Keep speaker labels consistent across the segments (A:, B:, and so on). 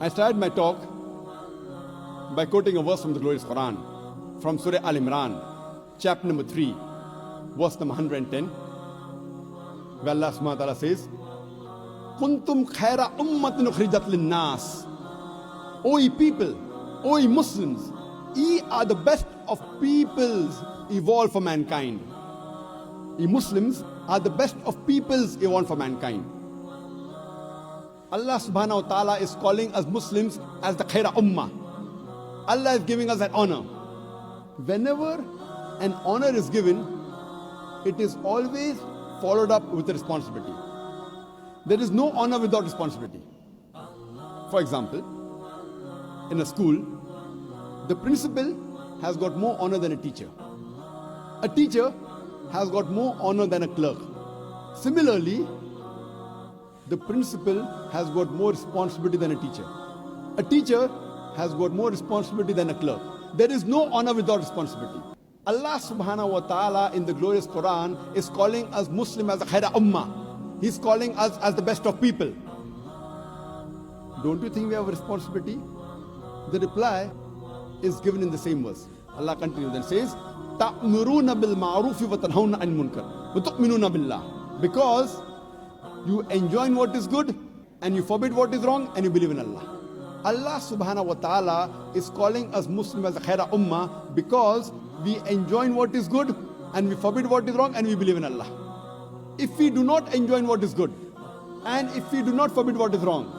A: I started my talk by quoting a verse from the glorious Quran, from Surah Al Imran, chapter number 3, verse number 110, where Allah subhanahu wa ta'ala says, Kuntum khaira ummatin ukhrijat linnas. O ye people, O ye Muslims, ye are the best of peoples evolved for mankind. Ye Muslims are the best of peoples evolved for mankind. Allah subhanahu wa ta'ala is calling us Muslims as the Khair Ummah. Allah is giving us that honor. Whenever an honor is given, it is always followed up with a responsibility. There is no honor without responsibility. For example, in a school, the principal has got more honor than a teacher. A teacher has got more honor than a clerk. Similarly, the principal has got more responsibility than a teacher. A teacher has got more responsibility than a clerk. There is no honor without responsibility. Allah subhanahu wa ta'ala in the glorious Quran is calling us Muslim as a Khair Ummah. He's calling us as the best of people. Don't you think we have a responsibility? The reply is given in the same verse. Allah continues and says, تَأْمُرُونَ بِالْمَعْرُوفِ وَتَنْهَوْنَ عَنِ الْمُنْكَرِ وَتُؤْمِنُونَ بِاللَّهِ. Because you enjoin what is good and you forbid what is wrong and you believe in Allah. Allah subhanahu wa ta'ala is calling us Muslim as a Khair Ummah because we enjoin what is good and we forbid what is wrong and we believe in Allah. If we do not enjoin what is good and if we do not forbid what is wrong,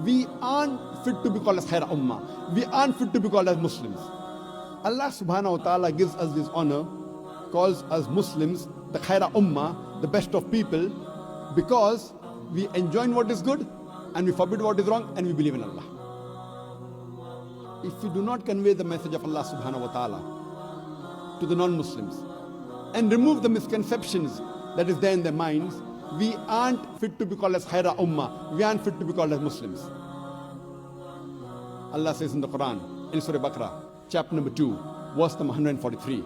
A: we aren't fit to be called as Khair Ummah. We aren't fit to be called as Muslims. Allah subhanahu wa ta'ala gives us this honor, calls us Muslims, the Khair Ummah, the best of people, because we enjoin what is good and we forbid what is wrong and we believe in Allah. If we do not convey the message of Allah subhanahu wa ta'ala to the non-Muslims and remove the misconceptions that is there in their minds, we aren't fit to be called as Khair Ummah. We aren't fit to be called as Muslims. Allah says in the Quran, in Surah Baqarah, chapter number 2, verse number 143,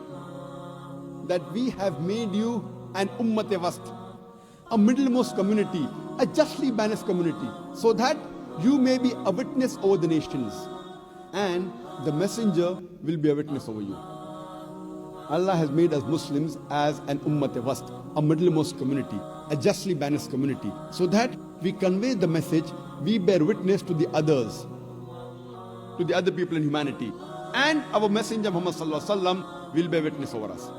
A: that we have made you an Ummah-e-Wast, a middlemost community, a justly balanced community, so that you may be a witness over the nations, and the messenger will be a witness over you. Allah has made us Muslims as an Ummah-e-Wast, a middlemost community, a justly balanced community, so that we convey the message, we bear witness to the others, to the other people in humanity, and our messenger Muhammad sallallahu alaihi wasallam will bear witness over us.